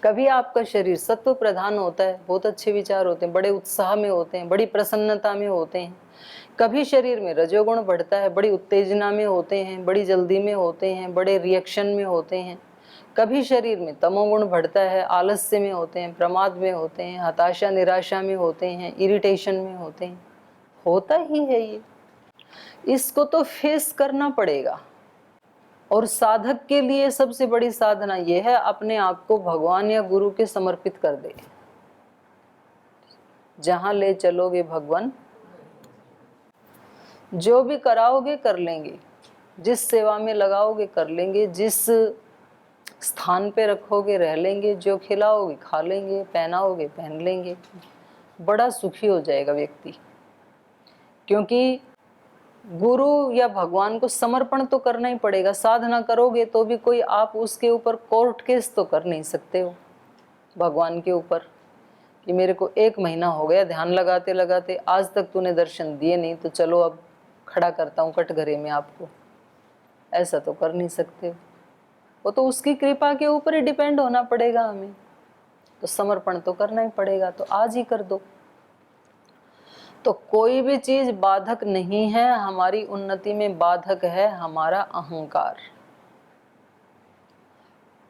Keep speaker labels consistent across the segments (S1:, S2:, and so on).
S1: कभी आपका शरीर सत्व प्रधान होता है, बहुत अच्छे विचार होते हैं, बड़े उत्साह में होते हैं, बड़ी प्रसन्नता में होते हैं। कभी शरीर में रजोगुण बढ़ता है, बड़ी उत्तेजना में होते हैं, बड़ी जल्दी में होते हैं, बड़े रिएक्शन में होते हैं। कभी शरीर में तमोगुण बढ़ता है, आलस्य में होते हैं, प्रमाद में होते हैं, हताशा निराशा में होते हैं, इरिटेशन में होते हैं। होता ही है ये। इसको तो फेस करना पड़ेगा। और साधक के लिए सबसे बड़ी साधना यह है, अपने आप को भगवान या गुरु के समर्पित कर दे। जहां ले चलोगे भगवान, जो भी कराओगे कर लेंगे, जिस सेवा में लगाओगे कर लेंगे, जिस स्थान पे रखोगे रह लेंगे, जो खिलाओगे खा लेंगे, पहनाओगे पहन लेंगे। बड़ा सुखी हो जाएगा व्यक्ति। क्योंकि गुरु या भगवान को समर्पण तो करना ही पड़ेगा। साधना करोगे तो भी कोई आप उसके ऊपर कोर्ट केस तो कर नहीं सकते हो भगवान के ऊपर, कि मेरे को 1 महीना हो गया ध्यान लगाते लगाते, आज तक तूने दर्शन दिए नहीं, तो चलो अब खड़ा करता हूँ कटघरे में आपको। ऐसा तो कर नहीं सकते। वो तो उसकी कृपा के ऊपर ही डिपेंड होना पड़ेगा हमें। तो समर्पण तो करना ही पड़ेगा, तो आज ही कर दो। तो कोई भी चीज बाधक नहीं है हमारी उन्नति में, बाधक है हमारा अहंकार।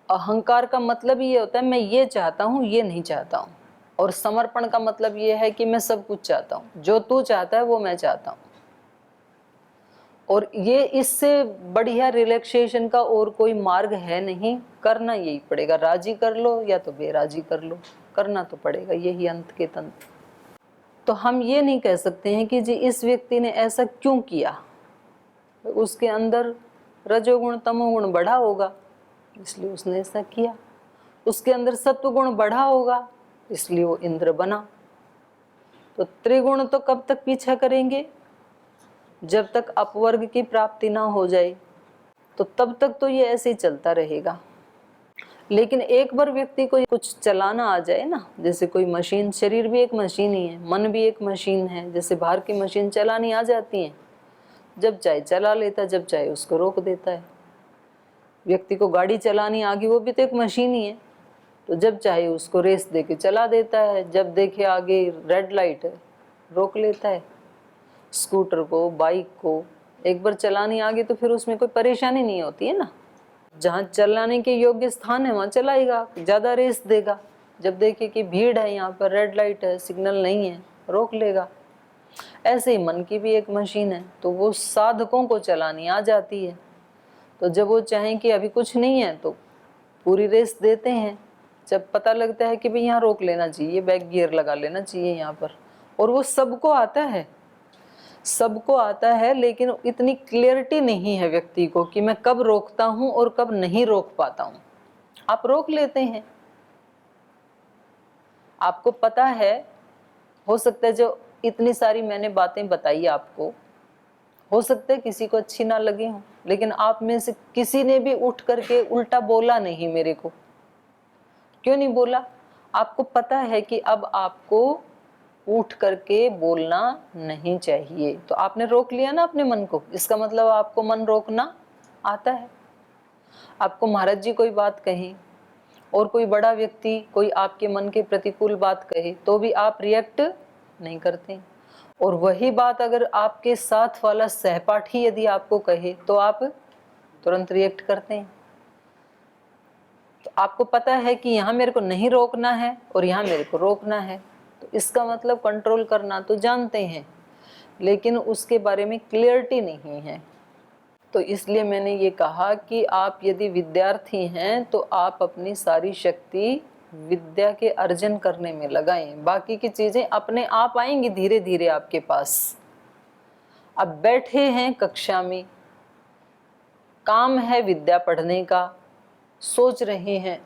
S1: अहंकार का मतलब ये होता है मैं ये चाहता हूँ, ये नहीं चाहता हूँ। और समर्पण का मतलब ये है कि मैं सब कुछ चाहता हूँ, जो तू चाहता है वो मैं चाहता हूँ। और ये इससे बढ़िया रिलैक्सेशन का और कोई मार्ग है नहीं। करना यही पड़ेगा, राजी कर लो या तो बेराजी कर लो, करना तो पड़ेगा, यही अंत के तंत्र। तो हम ये नहीं कह सकते हैं कि जी इस व्यक्ति ने ऐसा क्यों किया, उसके अंदर रजोगुण तमोगुण बढ़ा होगा इसलिए उसने ऐसा किया, उसके अंदर सत्वगुण बढ़ा होगा इसलिए वो इंद्र बना। तो त्रिगुण तो कब तक पीछा करेंगे, जब तक अपवर्ग की प्राप्ति ना हो जाए, तो तब तक तो ये ऐसे ही चलता रहेगा। लेकिन एक बार व्यक्ति को कुछ चलाना आ जाए ना, जैसे कोई मशीन, शरीर भी एक मशीन ही है, मन भी एक मशीन है, जैसे बाहर की मशीन चलानी आ जाती है, जब चाहे चला लेता, जब चाहे उसको रोक देता है। व्यक्ति को गाड़ी चलानी आ गई, वो भी तो एक मशीन ही है, तो जब चाहे उसको रेस दे के चला देता है, जब देखे आगे रेड लाइट है रोक लेता है। स्कूटर को, बाइक को एक बार चलानी आ गई तो फिर उसमें कोई परेशानी नहीं होती है ना। जहाँ चलाने के योग्य स्थान है वहाँ चलाएगा, ज़्यादा रेस देगा, जब देखे कि भीड़ है, यहाँ पर रेड लाइट है, सिग्नल नहीं है, रोक लेगा। ऐसे ही मन की भी एक मशीन है, तो वो साधकों को चलानी आ जाती है, तो जब वो चाहें कि अभी कुछ नहीं है तो पूरी रेस देते हैं। जब पता लगता है कि भाई यहाँ रोक लेना चाहिए, बैक गियर लगा लेना चाहिए यहाँ पर, और वो सबको आता है, सबको आता है, लेकिन इतनी क्लियरिटी नहीं है व्यक्ति को कि मैं कब रोकता हूं और कब नहीं रोक पाता हूं। आप रोक लेते हैं, आपको पता है। हो सकता है जो इतनी सारी मैंने बातें बताई आपको, हो सकता है किसी को अच्छी ना लगी हो, लेकिन आप में से किसी ने भी उठ करके उल्टा बोला नहीं मेरे को। क्यों नहीं बोला? आपको पता है कि अब आपको उठ करके बोलना नहीं चाहिए, तो आपने रोक लिया ना अपने मन को। इसका मतलब आपको मन रोकना आता है। आपको महाराज जी कोई बात कही और कोई बड़ा व्यक्ति कोई आपके मन के प्रतिकूल बात कहे तो भी आप रिएक्ट नहीं करते, और वही बात अगर आपके साथ वाला सहपाठी यदि आपको कहे तो आप तुरंत रिएक्ट करते हैं। तो आपको पता है कि यहाँ मेरे को नहीं रोकना है और यहाँ मेरे को रोकना है, तो इसका मतलब कंट्रोल करना तो जानते हैं, लेकिन उसके बारे में क्लियरिटी नहीं है। तो इसलिए मैंने ये कहा कि आप यदि विद्यार्थी हैं तो आप अपनी सारी शक्ति विद्या के अर्जन करने में लगाएं, बाकी की चीजें अपने आप आएंगी धीरे धीरे आपके पास। अब बैठे हैं कक्षा में, काम है विद्या पढ़ने का, सोच रहे हैं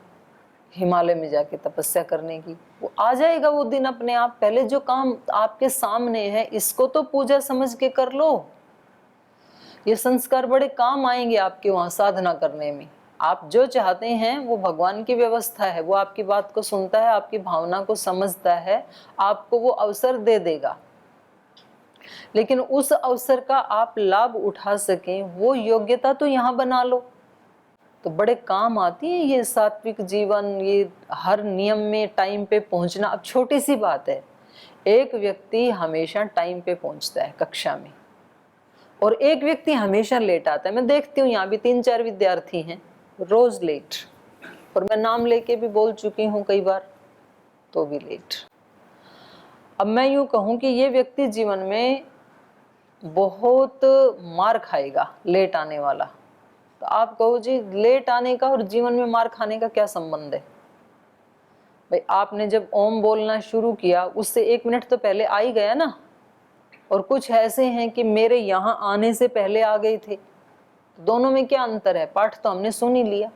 S1: हिमालय में जाके तपस्या करने की, वो आ जाएगा वो दिन अपने आप। पहले जो काम आपके सामने है इसको तो पूजा समझ के कर लो। ये संस्कार बड़े काम आएंगे आपके वहां साधना करने में। आप जो चाहते हैं वो भगवान की व्यवस्था है, वो आपकी बात को सुनता है, आपकी भावना को समझता है, आपको वो अवसर दे देगा। लेकिन उस अवसर का आप लाभ उठा सकें वो योग्यता तो यहाँ बना लो। तो बड़े काम आती है ये सात्विक जीवन, ये हर नियम में टाइम पे पहुंचना। अब छोटी सी बात है, एक व्यक्ति हमेशा टाइम पे पहुंचता है कक्षा में और एक व्यक्ति हमेशा लेट आता है। मैं देखती हूँ यहाँ भी 3-4 विद्यार्थी हैं रोज लेट, और मैं नाम लेके भी बोल चुकी हूँ कई बार, तो भी लेट। अब मैं यूँ कहूँ कि ये व्यक्ति जीवन में बहुत मार खाएगा लेट आने वाला। तो आप कहो जी लेट आने का और जीवन में मार खाने का क्या संबंध है? भाई आपने जब ओम बोलना शुरू किया उससे 1 मिनट तो पहले आ ही गया ना। और कुछ ऐसे हैं कि मेरे यहाँ आने से पहले आ गए थे। तो दोनों में क्या अंतर है? पाठ तो हमने सुन ही लिया,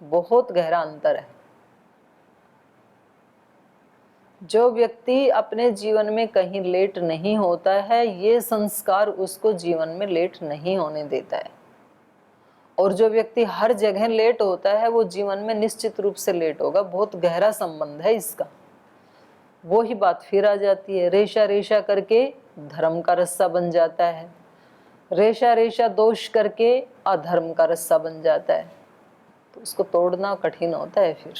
S1: बहुत गहरा अंतर है। जो व्यक्ति अपने जीवन में कहीं लेट नहीं होता है, ये संस्कार उसको जीवन में लेट नहीं होने देता है। और जो व्यक्ति हर जगह लेट होता है वो जीवन में निश्चित रूप से लेट होगा। बहुत गहरा संबंध है इसका। वो ही बात फिर आ जाती है, रेशा रेशा करके धर्म का रस्सा बन जाता है, रेशा रेशा दोष करके अधर्म का रस्सा बन जाता है। तो उसको तोड़ना कठिन होता है फिर।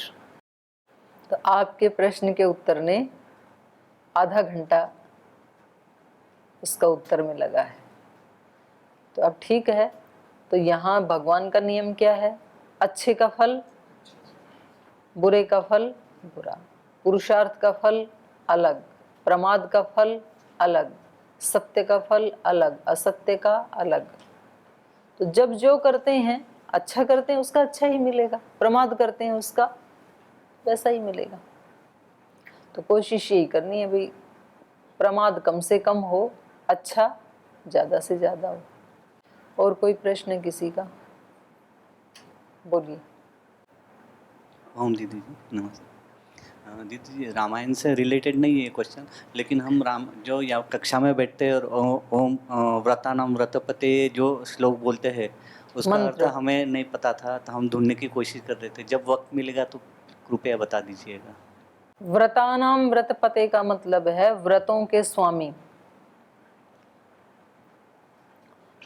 S1: तो आपके प्रश्न के उत्तर ने आधा घंटा उसका उत्तर में लगा है। तो अब ठीक है, तो यहाँ भगवान का नियम क्या है? अच्छे का फल बुरे का फल बुरा, पुरुषार्थ का फल अलग, प्रमाद का फल अलग, सत्य का फल अलग, असत्य का अलग। तो जब जो करते हैं अच्छा करते हैं उसका अच्छा ही मिलेगा, प्रमाद करते हैं उसका वैसा ही मिलेगा। तो कोशिश यही करनी है भाई, प्रमाद कम से कम हो, अच्छा ज़्यादा से ज़्यादा हो। और कोई प्रश्न किसी का? बोलिए।
S2: ओम दीदी जी नमस्ते। दीदी जी रामायण से रिलेटेड नहीं है क्वेश्चन, लेकिन हम राम जो या कक्षा में बैठते हैं और ओम व्रतानाम व्रतपते जो श्लोक बोलते हैं उसका अर्थ हमें नहीं पता था, तो हम ढूंढने की कोशिश कर रहे थे। जब वक्त मिलेगा तो कृपया बता दीजिएगा।
S1: व्रतानाम व्रतपते का मतलब है व्रतों के स्वामी।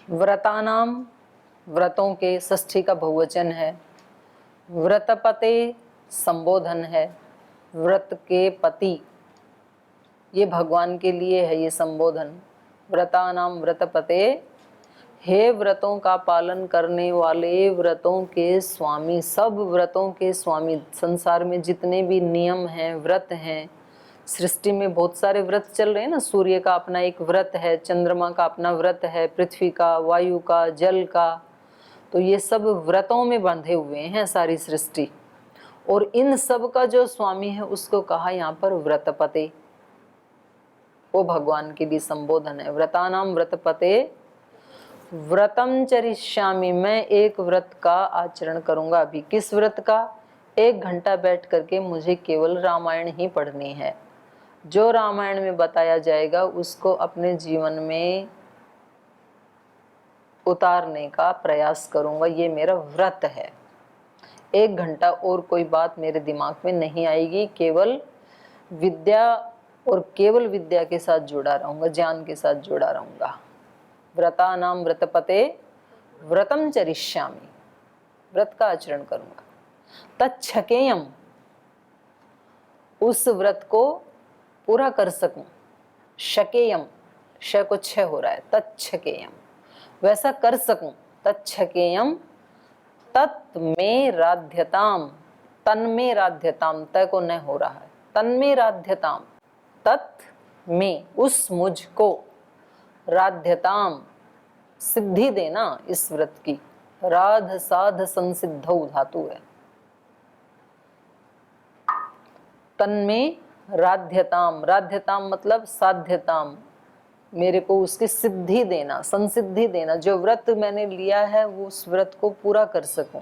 S1: व्रतानाम व्रतों के षष्ठी का बहुवचन है, व्रतपते संबोधन है, व्रत के पति ये भगवान के लिए है ये संबोधन। व्रतानाम व्रतपते, हे व्रतों का पालन करने वाले, व्रतों के स्वामी, सब व्रतों के स्वामी। संसार में जितने भी नियम हैं, व्रत हैं, सृष्टि में बहुत सारे व्रत चल रहे हैं ना। सूर्य का अपना एक व्रत है, चंद्रमा का अपना व्रत है, पृथ्वी का, वायु का, जल का। तो ये सब व्रतों में बंधे हुए हैं सारी सृष्टि। और इन सब का जो स्वामी है उसको कहा यहाँ पर व्रतपते, वो भगवान के लिए संबोधन है। व्रतानाम व्रतपते व्रतम चरिष्यामि, मैं एक व्रत का आचरण करूंगा। अभी किस व्रत का? 1 घंटा बैठ करके मुझे केवल रामायण ही पढ़नी है। जो रामायण में बताया जाएगा उसको अपने जीवन में उतारने का प्रयास करूंगा, ये मेरा व्रत है। 1 घंटा और कोई बात मेरे दिमाग में नहीं आएगी, केवल विद्या और केवल विद्या के साथ जुड़ा रहूंगा, ज्ञान के साथ जुड़ा रहूंगा। व्रतानाम व्रतपते व्रतम चरिष्यामि, व्रत का आचरण करूंगा। तच्छकेयम, उस व्रत को पूरा कर सकूं। शकेयम, श को छ हो रहा है, तच्छकेयम, वैसा कर सकूं। तच्छकेयम तत् में राध्यताम, तन में राध्यताम, तय को न हो रहा है, तन में राध्यताम, तत् में उस मुझको, राध्यताम सिद्धि देना इस व्रत की। राध साध संसिद्धौ धातु है। तन में राध्यताम, राध्यताम मतलब साध्यताम, मेरे को उसकी सिद्धि देना, संसिद्धि देना। जो व्रत मैंने लिया है वो उस व्रत को पूरा कर सकूं।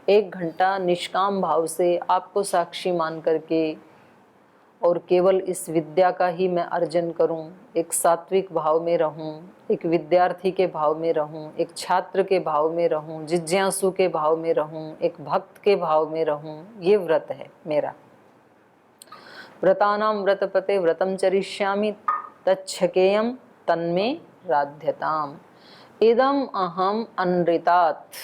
S1: 1 घंटा निष्काम भाव से आपको साक्षी मान करके और केवल इस विद्या का ही मैं अर्जन करूं, एक सात्विक भाव में रहूं, एक विद्यार्थी के भाव में रहूं, एक छात्र के भाव में रहूं, जिज्ञासु के भाव में रहूं, एक भक्त के भाव में रहूं, ये व्रत है मेरा। व्रतानाम व्रतपते व्रतम चरिष्यामि तच्छकेयम तन्मे राध्यताम। इदम अहम अनृतात्,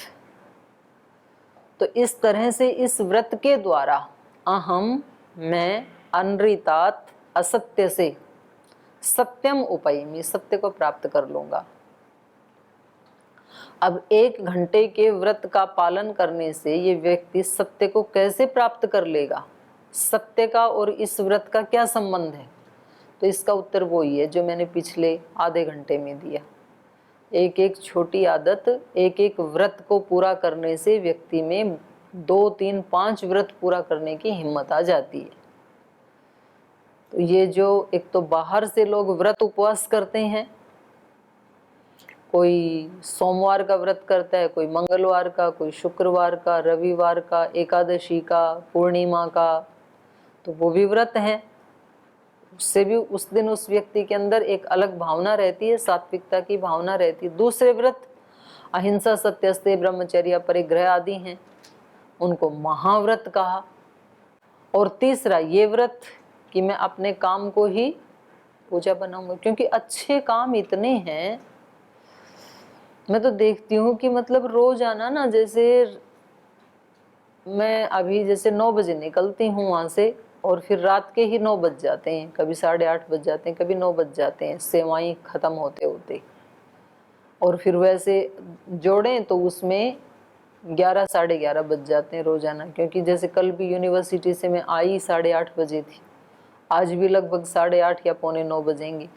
S1: तो इस तरह से इस व्रत के द्वारा अहम, मैं, अनृतात, असत्य से सत्यम उपैमि, सत्य को प्राप्त कर लूंगा। अब 1 घंटे के व्रत का पालन करने से ये व्यक्ति सत्य को कैसे प्राप्त कर लेगा? सत्य का और इस व्रत का क्या संबंध है? तो इसका उत्तर वही है जो मैंने पिछले आधे घंटे में दिया। एक एक छोटी आदत, एक एक व्रत को पूरा करने से व्यक्ति में 2, 3, 5 व्रत पूरा करने की हिम्मत आ जाती है। तो ये जो एक तो बाहर से लोग व्रत उपवास करते हैं, कोई सोमवार का व्रत करता है, कोई मंगलवार का, कोई शुक्रवार का, रविवार का, एकादशी का, पूर्णिमा का, तो वो भी व्रत हैं। उससे भी उस दिन उस व्यक्ति के अंदर एक अलग भावना रहती है, सात्विकता की भावना रहती है। दूसरे व्रत अहिंसा, सत्यस्तेय, ब्रह्मचर्य, परिग्रह आदि हैं, उनको महाव्रत कहा। और तीसरा ये व्रत कि मैं अपने काम को ही पूजा बनाऊंगा, क्योंकि अच्छे काम इतने हैं। मैं तो देखती हूँ कि मतलब रोज आना ना, जैसे मैं अभी जैसे 9 बजे निकलती हूँ वहाँ से, और फिर रात के ही 9 बज जाते हैं, कभी 8:30 बज जाते हैं, कभी 9 बज जाते हैं सेवाएं ख़त्म होते होते। और फिर वैसे जोड़ें तो उसमें 11, 11:30 बज जाते हैं रोजाना, क्योंकि जैसे कल भी यूनिवर्सिटी से मैं आई 8:30 बजे थी, आज भी लगभग 8:30 या 8:45 बजेंगे।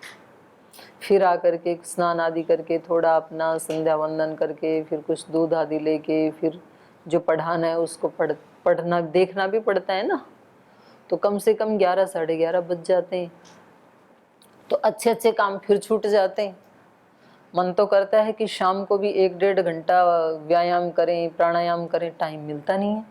S1: फिर आकर के स्नान आदि करके थोड़ा अपना संध्या वंदन करके, फिर कुछ दूध आदि लेके, फिर जो पढ़ाना है उसको पढ़ना देखना भी पड़ता है ना, तो कम से कम 11, 11:30 बज जाते हैं। तो अच्छे अच्छे काम फिर छूट जाते हैं। मन तो करता है कि शाम को भी 1-1.5 घंटा व्यायाम करें, प्राणायाम करें, टाइम मिलता नहीं है।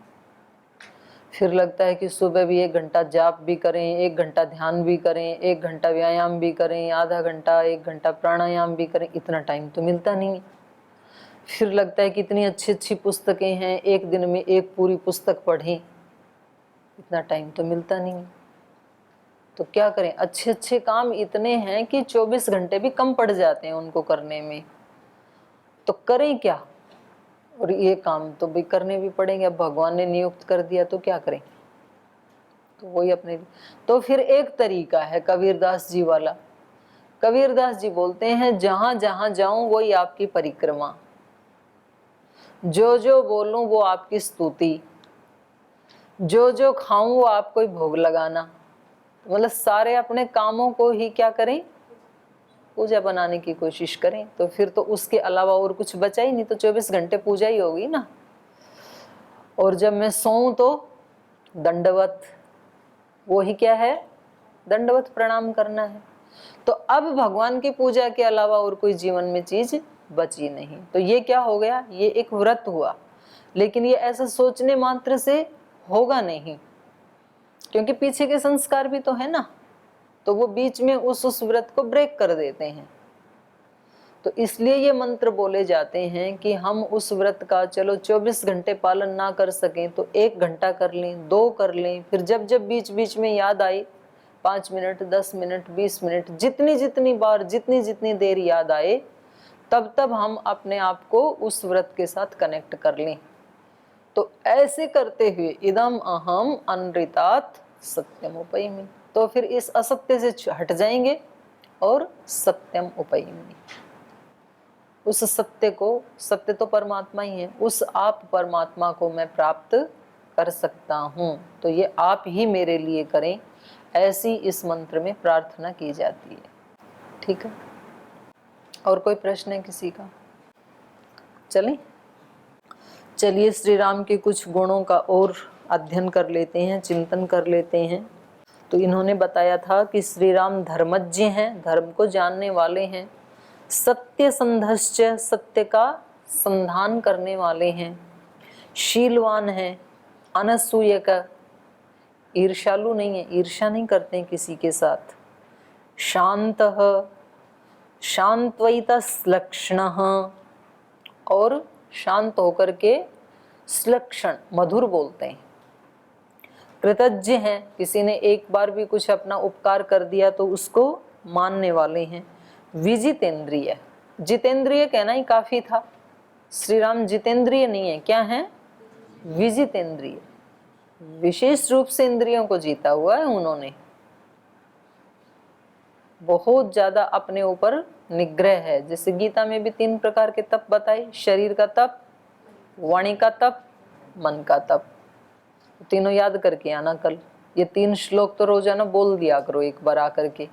S1: फिर लगता है कि सुबह भी 1 घंटा जाप भी करें, 1 घंटा ध्यान भी करें, 1 घंटा व्यायाम भी करें, आधा घंटा 1 घंटा प्राणायाम भी करें, इतना टाइम तो मिलता नहीं है। फिर लगता है कि इतनी अच्छी अच्छी पुस्तकें हैं, एक दिन में एक पूरी पुस्तक पढ़ें, इतना टाइम तो मिलता नहीं है। तो क्या करें, अच्छे अच्छे काम इतने हैं कि 24 घंटे भी कम पड़ जाते हैं उनको करने में। तो करें क्या? और ये काम तो भी करने भी पड़ेंगे, अब भगवान ने नियुक्त कर दिया तो क्या करें? तो वही अपने, तो फिर एक तरीका है कबीरदास जी वाला। कबीरदास जी बोलते हैं, जहां जहां जाऊं वही आपकी परिक्रमा, जो जो बोलूं वो आपकी स्तुति, जो जो खाऊं वो आपको ही भोग लगाना। मतलब सारे अपने कामों को ही क्या करें, पूजा बनाने की कोशिश करें। तो फिर तो उसके अलावा और कुछ बचा ही नहीं, तो 24 घंटे पूजा ही होगी ना। और जब मैं सोऊं तो दंडवत, वो ही क्या है, दंडवत प्रणाम करना है। तो अब भगवान की पूजा के अलावा और कोई जीवन में चीज बची नहीं। तो ये क्या हो गया, ये एक व्रत हुआ। लेकिन ये ऐसा सोचने मात्र से होगा नहीं, क्योंकि पीछे के संस्कार भी तो है ना, तो वो बीच में उस व्रत को ब्रेक कर देते हैं। तो इसलिए ये मंत्र बोले जाते हैं कि हम उस व्रत का चलो 24 घंटे पालन ना कर सकें तो 1 घंटा कर लें, 2 कर लें, फिर जब जब बीच बीच में याद आए 5 मिनट, 10 मिनट, 20 मिनट, जितनी जितनी बार, जितनी जितनी देर याद आए, तब तब हम अपने आप को उस व्रत के साथ कनेक्ट कर लें। तो ऐसे करते हुए इदम अहम अनृतात सत्यम उपैमि, तो फिर इस असत्य से हट जाएंगे और सत्यम उपैमि, उस सत्य को, सत्य तो परमात्मा ही है, उस आप परमात्मा को मैं प्राप्त कर सकता हूँ। तो ये आप ही मेरे लिए करें, ऐसी इस मंत्र में प्रार्थना की जाती है। ठीक है, और कोई प्रश्न है किसी का? चलिए श्री राम के कुछ गुणों का और अध्ययन कर लेते हैं, चिंतन कर लेते हैं। तो इन्होंने बताया था कि श्री राम धर्मज्ञ हैं, धर्म को जानने वाले हैं, सत्य संधश्च, सत्य का संधान करने वाले हैं, शीलवान हैं, अनसूयक, ईर्ष्यालु नहीं है, ईर्ष्या नहीं करते हैं किसी के साथ, शांतः, शांत्वैतश्लक्ष्णः, और शांत होकर के श्लक्षण, मधुर बोलते हैं, कृतज्ञ हैं, किसी ने एक बार भी कुछ अपना उपकार कर दिया तो उसको मानने वाले हैं, विजितेंद्रिय, जितेंद्रिय कहना ही काफी था, श्री राम जितेंद्रिय नहीं है, क्या है, विजितेंद्रिय, विशेष रूप से इंद्रियों को जीता हुआ है उन्होंने। बहुत ज्यादा अपने ऊपर निग्रह है। जैसे गीता में भी 3 प्रकार के तप बताए, शरीर का तप, वाणी का तप, मन का तप। तीनों याद करके आना कल। ये 3 श्लोक तो रोजाना बोल दिया करो एक बार आकर के।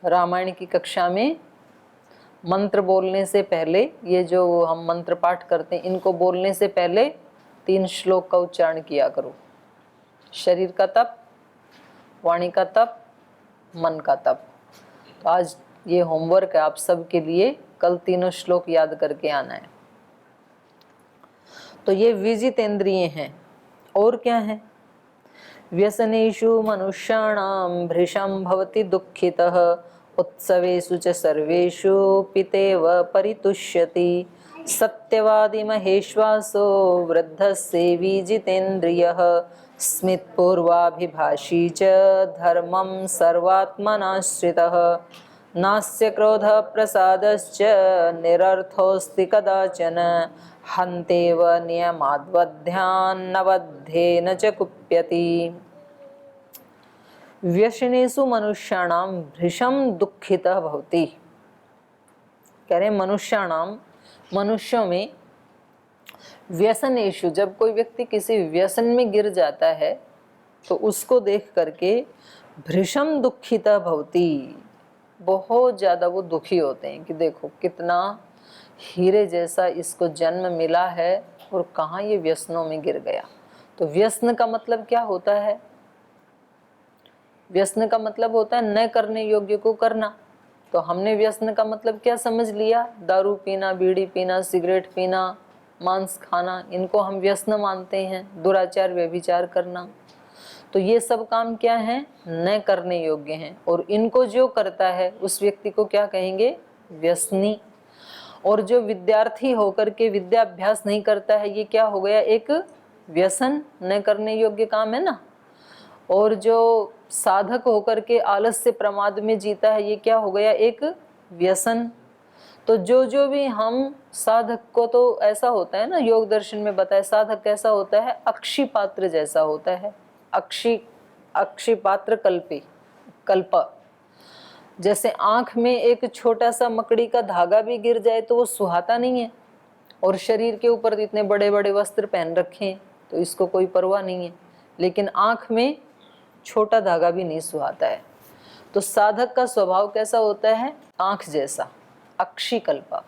S1: रामायण की कक्षा में मंत्र बोलने से पहले, ये जो हम मंत्र पाठ करते हैं, इनको बोलने से पहले 3 श्लोक का उच्चारण किया करो। शरीर का तप, वाणी का तप, मन का तप। तो आज ये होमवर्क है आप सबके लिए, कल तीनों श्लोक याद करके आना है। तो ये विजितेंद्रिय हैं। और क्या है? व्यसनेषु मनुष्याणां भृशं भवति दुःखितः, उत्सवेषु च सर्वेषु पितेव परितुष्यति, सत्यवादी महेश्वासो वृद्धस्सेवी जितेन्द्रियः, स्मितपूर्वाभिभाषी च धर्मं सर्वात्मनाश्रितः, नास्य क्रोधः प्रसादश्च निरर्थोऽस्ति कदाचन, हन्तेव नियमाद्वध्यान्नबद्धेन च कुप्यति। व्यसनेषु मनुष्याणां भृशं दुःखितः भवति। कह रहे मनुष्याणाम, मनुष्यों में, व्यसनेषु, जब कोई व्यक्ति किसी व्यसन में गिर जाता है तो उसको देख करके भृशं दुःखितः भवति, बहुत ज्यादा वो दुखी होते हैं कि देखो कितना हीरे जैसा इसको जन्म मिला है और कहाँ ये व्यसनों में गिर गया। तो व्यसन का मतलब क्या होता है? व्यसन का मतलब होता है न करने योग्य को करना। तो हमने व्यसन का मतलब क्या समझ लिया? दारू पीना, बीड़ी पीना, सिगरेट पीना, मांस खाना, इनको हम व्यसन मानते हैं। दुराचार, व्यभिचार करना, तो ये सब काम क्या है? न करने योग्य हैं। और इनको जो करता है उस व्यक्ति को क्या कहेंगे? व्यसनी। और जो विद्यार्थी होकर के विद्याभ्यास नहीं करता है, ये क्या हो गया? एक व्यसन, न करने योग्य काम है ना। और जो साधक होकर के आलस्य प्रमाद में जीता है, ये क्या हो गया? एक व्यसन। तो जो भी हम साधक को, तो ऐसा होता है ना, योग दर्शन में बताया साधक कैसा होता है? अक्षी पात्र जैसा होता है। अक्षी पात्र कल्प। जैसे आंख में एक छोटा सा मकड़ी का धागा भी गिर जाए तो वो सुहाता नहीं है, और शरीर के ऊपर इतने बड़े बड़े वस्त्र पहन रखे हैं तो इसको कोई परवाह नहीं है, लेकिन आंख में छोटा धागा भी नहीं सुहाता है। तो साधक का स्वभाव कैसा होता है? आंख जैसा, अक्षिकल्पा।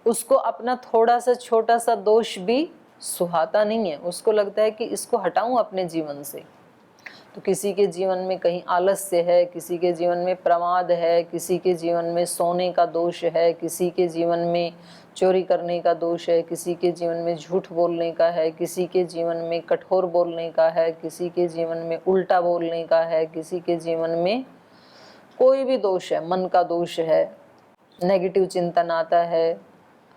S1: उसको अपना थोड़ा सा छोटा सा दोष भी सुहाता नहीं है, उसको लगता है कि इसको हटाऊं अपने जीवन से। तो किसी के जीवन में कहीं आलस्य है, किसी के जीवन में प्रमाद है, किसी के जीवन में सोने का दोष है, किसी के जीवन में चोरी करने का दोष है, किसी के जीवन में झूठ बोलने का है, किसी के जीवन में कठोर बोलने का है, किसी के जीवन में उल्टा बोलने का है, किसी के जीवन में कोई भी दोष है, मन का दोष है, नेगेटिव चिंतन आता है,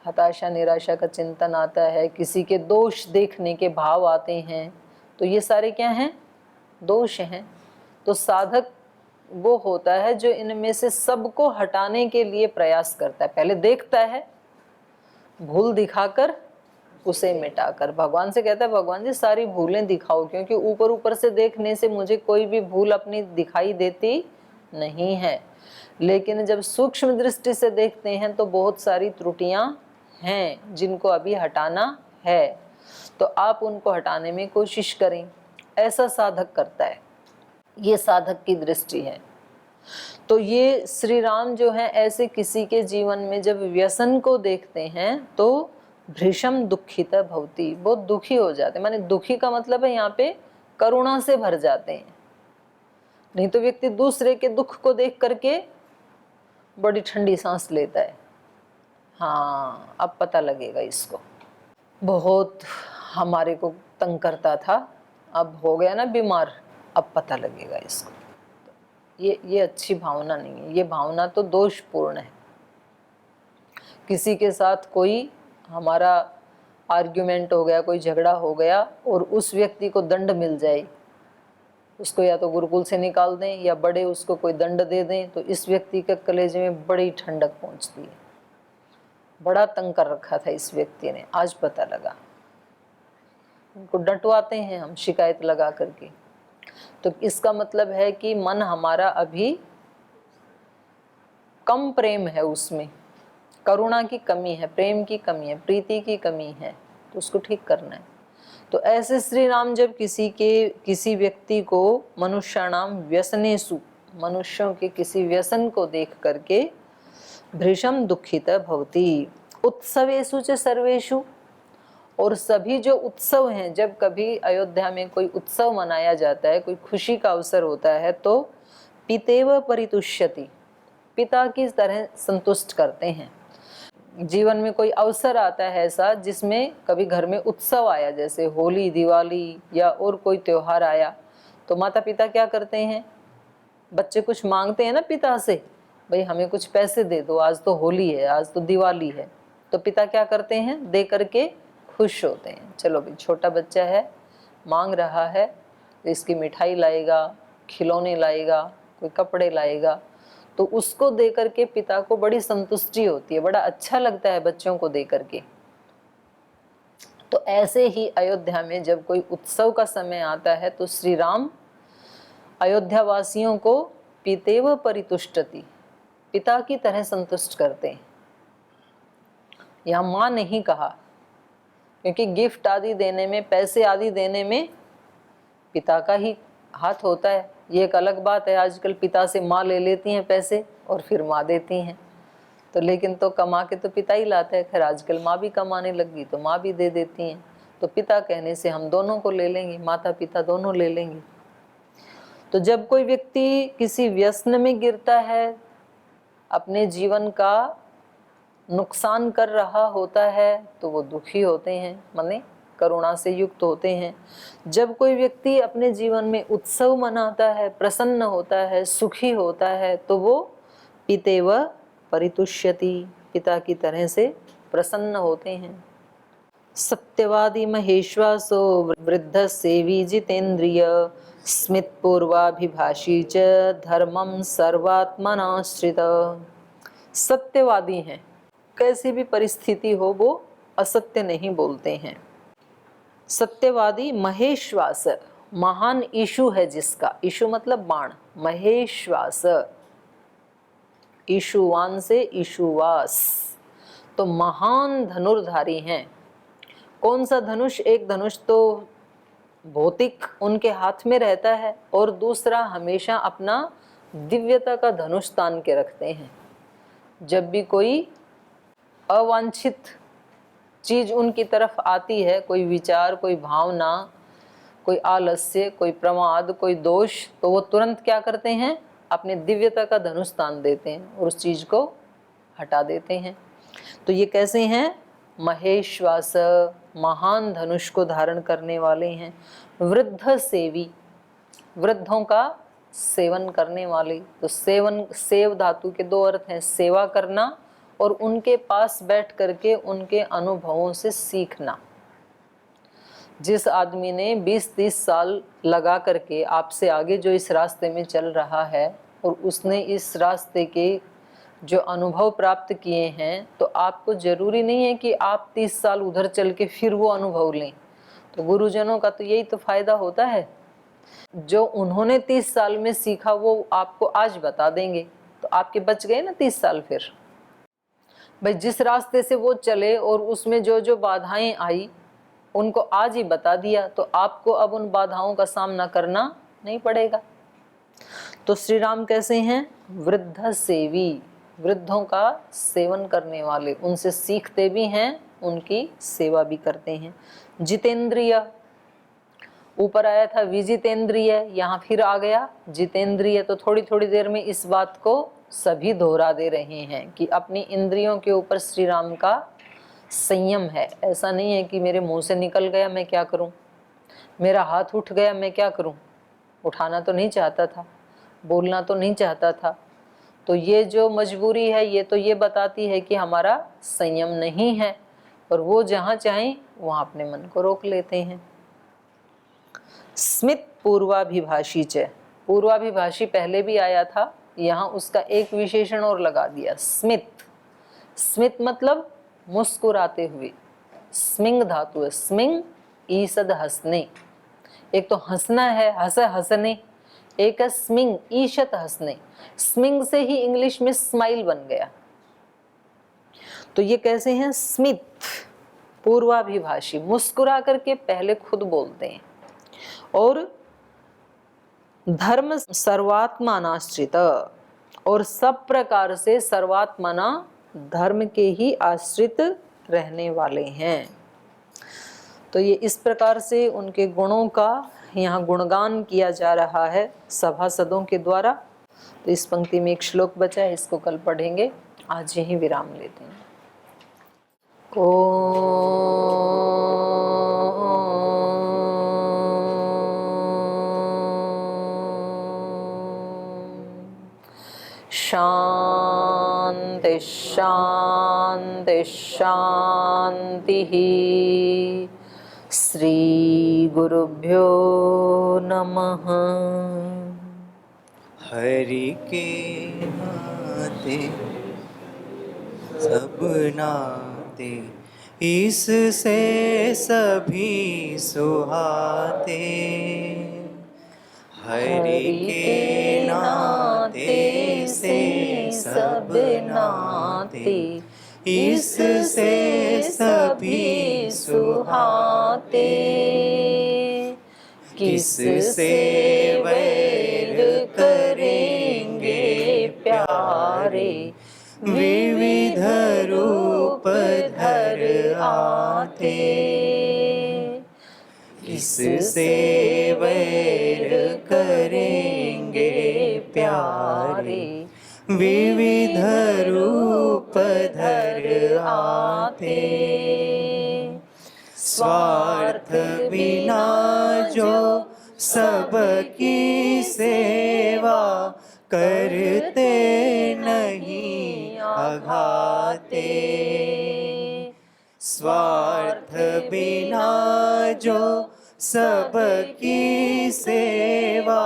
S1: हताशा निराशा का चिंतन आता है, किसी के दोष देखने के भाव आते हैं। तो ये सारे क्या हैं? दोष हैं। तो साधक वो होता है जो इनमें से सबको हटाने के लिए प्रयास करता है। पहले देखता है, भूल दिखाकर उसे मिटाकर भगवान से कहता है, भगवान जी सारी भूलें दिखाओ, क्योंकि ऊपर ऊपर से देखने से मुझे कोई भी भूल अपनी दिखाई देती नहीं है, लेकिन जब सूक्ष्म दृष्टि से देखते हैं तो बहुत सारी त्रुटियां हैं जिनको अभी हटाना है। तो आप उनको हटाने में कोशिश करें, ऐसा साधक करता है। ये साधक की दृष्टि है। तो ये श्री राम जो है ऐसे किसी के जीवन में जब व्यसन को देखते हैं तो भृशम दुखित भवति, बहुत दुखी हो जाते हैं। माने दुखी का मतलब है यहाँ पे करुणा से भर जाते हैं। नहीं तो व्यक्ति दूसरे के दुख को देख करके बड़ी ठंडी सांस लेता है। हाँ, अब पता लगेगा इसको। बहुत हमारे को तंग करता था, अब हो गया ना बीमार, अब पता लगेगा इसको। ये अच्छी भावना नहीं है, ये भावना तो दोषपूर्ण है। किसी के साथ कोई हमारा आर्ग्यूमेंट हो गया, कोई झगड़ा हो गया और उस व्यक्ति को दंड मिल जाए, उसको या तो गुरुकुल से निकाल दें या बड़े उसको कोई दंड दे दें, तो इस व्यक्ति के कलेजे में बड़ी ठंडक पहुंचती है। बड़ा तंग कर रखा था इस व्यक्ति ने, आज पता लगा। उनको डंटवाते हैं हम शिकायत लगा करके। तो इसका मतलब है कि मन हमारा अभी कम प्रेम है, उसमें करुणा की कमी है, प्रेम की कमी है, प्रीति की कमी है, तो उसको ठीक करना है। तो ऐसे श्री राम जब किसी व्यक्ति को मनुष्याणाम व्यसनेषु, मनुष्यों के किसी व्यसन को देख करके भृशम दुखित भवति उत्सवेषु च सर्वेषु, और सभी जो उत्सव हैं, जब कभी अयोध्या में कोई उत्सव मनाया जाता है, कोई खुशी का अवसर होता है, तो पितेव परितुष्यति, पिता की तरह संतुष्ट करते हैं। जीवन में कोई अवसर आता है ऐसा जिसमें कभी घर में उत्सव आया, जैसे होली, दिवाली या और कोई त्योहार आया, तो माता पिता क्या करते हैं, बच्चे कुछ मांगते हैं ना पिता से, भाई हमें कुछ पैसे दे दो, आज तो होली है, आज तो दिवाली है, तो पिता क्या करते हैं, दे करके खुश होते हैं। चलो भाई छोटा बच्चा है, मांग रहा है, तो इसकी मिठाई लाएगा, खिलौने लाएगा, कोई कपड़े लाएगा, तो उसको दे करके पिता को बड़ी संतुष्टि होती है, बड़ा अच्छा लगता है बच्चों को दे करके। तो ऐसे ही अयोध्या में जब कोई उत्सव का समय आता है तो श्री राम अयोध्या वासियों को पितेव परितुष्टति, पिता की तरह संतुष्ट करते हैं। यहाँ माँ नहीं कहा, क्योंकि गिफ्ट आदि देने में, पैसे आदि देने में पिता का ही हाथ होता है। ये एक अलग बात है, आजकल पिता से माँ ले लेती हैं पैसे और फिर माँ देती हैं, तो लेकिन तो कमा के तो पिता ही लाता है। खैर आजकल माँ भी कमाने लगी तो माँ भी दे देती हैं, तो पिता कहने से हम दोनों को ले लेंगे, माता पिता दोनों ले लेंगे। तो जब कोई व्यक्ति किसी व्यसन में गिरता है, अपने जीवन का नुकसान कर रहा होता है, तो वो दुखी होते हैं, माने करुणा से युक्त होते हैं। जब कोई व्यक्ति अपने जीवन में उत्सव मनाता है, प्रसन्न होता है, सुखी होता है, तो वो पितेव परितुष्यति, पिता की तरह से प्रसन्न होते हैं। सत्यवादी महेश्वासो वृद्ध सेवी जितेंद्रिय स्मित पूर्वाभिभाषी च धर्मम सर्वात्मनाश्रित। सत्यवादी हैं, कैसी भी परिस्थिति हो वो असत्य नहीं बोलते हैं। सत्यवादी महेश्वास, महान ईशु है जिसका, ईशु मतलब बाण, महेश्वास, ईशुवान से ईशुवास, तो महान धनुर्धारी हैं। कौन सा धनुष, एक धनुष तो भौतिक उनके हाथ में रहता है और दूसरा हमेशा अपना दिव्यता का धनुष तान के रखते हैं। जब भी कोई अवांछित चीज उनकी तरफ आती है, कोई विचार, कोई भावना, कोई आलस्य, कोई प्रमाद, कोई दोष, तो वो तुरंत क्या करते हैं, अपने दिव्यता का धनुष तान देते हैं और उस चीज को हटा देते हैं। तो ये कैसे हैं, महेश्वास, महान धनुष को धारण करने वाले हैं। वृद्ध सेवी, वृद्धों का सेवन करने वाले। तो सेवन, सेव धातु के दो अर्थ हैं, सेवा करना और उनके पास बैठ करके उनके अनुभवों से सीखना। जिस आदमी ने 20-30 साल लगा करके आपसे आगे जो इस रास्ते में चल रहा है और उसने इस रास्ते के जो अनुभव प्राप्त किए हैं, तो आपको जरूरी नहीं है कि आप 30 साल उधर चल के फिर वो अनुभव लें। तो गुरुजनों का तो यही तो फायदा होता है, जो उन्होंने 30 साल में सीखा वो आपको आज बता देंगे, तो आपके बच गए ना 30 साल। फिर भाई जिस रास्ते से वो चले और उसमें जो जो बाधाएं आई उनको आज ही बता दिया, तो आपको अब उन बाधाओं का सामना करना नहीं पड़ेगा। तो श्री राम कैसे हैं, वृद्ध सेवी, वृद्धों का सेवन करने वाले, उनसे सीखते भी हैं, उनकी सेवा भी करते हैं। जितेंद्रिय, ऊपर आया था विजितेंद्रिय, यहाँ फिर आ गया जितेंद्रिय। तो थोड़ी थोड़ी देर में इस बात को सभी दोहरा दे रहे हैं कि अपनी इंद्रियों के ऊपर श्री राम का संयम है। ऐसा नहीं है कि मेरे मुंह से निकल गया मैं क्या करूं, मेरा हाथ उठ गया मैं क्या करूं, उठाना तो नहीं चाहता था, बोलना तो नहीं चाहता था। तो ये जो मजबूरी है ये तो ये बताती है कि हमारा संयम नहीं है, और वो जहाँ चाहें वहाँ अपने मन को रोक लेते हैं। स्मित पूर्वाभिभाषी च, पूर्वाभिभाषी पहले भी आया था, यहाँ उसका एक विशेषण और लगा दिया, स्मित। स्मित मतलब मुस्कुराते हुए, स्मिंग धातु है, स्मिंग ईषद हंसने, एक तो हंसना है, हंसने, एक है स्मिंग, ईशत हंसने। स्मिंग से ही इंग्लिश में स्माइल बन गया। तो ये कैसे हैं? स्मित, पूर्वाभिभाषी, मुस्कुरा करके पहले खुद बोलते हैं। और धर्म सर्वात्मानाश्रित, और सब प्रकार से सर्वात्मना, धर्म के ही आश्रित रहने वाले हैं। तो ये इस प्रकार से उनके गुणों का यहाँ गुणगान किया जा रहा है सभासदों के द्वारा। तो इस पंक्ति में एक श्लोक बचा है, इसको कल पढ़ेंगे। आज यहीं विराम लेते हैं। शांति शांति शांति। श्री गुरुभ्यो नमः।
S3: हरि के नाते सब नाते, इससे सभी सुहाते। हरि के नाते से सब नाते, इससे सभी सुहाते। किससे वैर करेंगे प्यारे, विविध रूप धर आते। किससे वैर करेंगे प्यारे, विविध रूप धर आते। स्वार्थ बिना जो सबकी सेवा करते नहीं अघाते। स्वार्थ बिना जो सबकी सेवा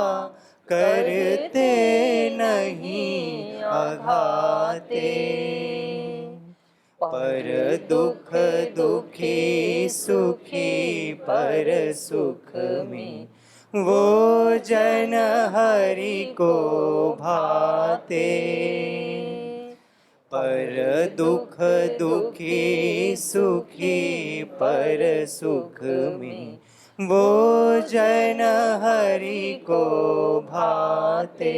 S3: करते नहीं अघाते। पर दुख दुखी सुखी पर सुख में, वो जन हरि को भाते। पर दुख दुखी सुखी पर सुख में, वो जन हरि को भाते।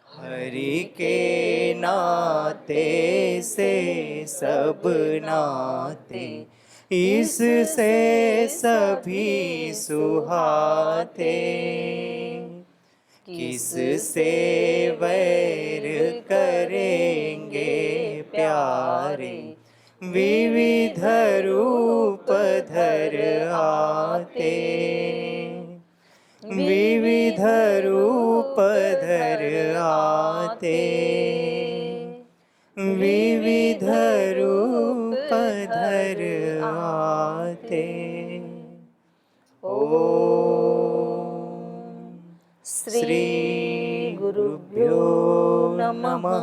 S3: हरि के नाते से सब नाते, इससे सभी सुहाते। किससे वैर करेंगे प्यारे, विविध रूप धर आते। विविध रूप धर आते। विविध रूप धर आते। ओम श्री गुरुभ्यो नमः।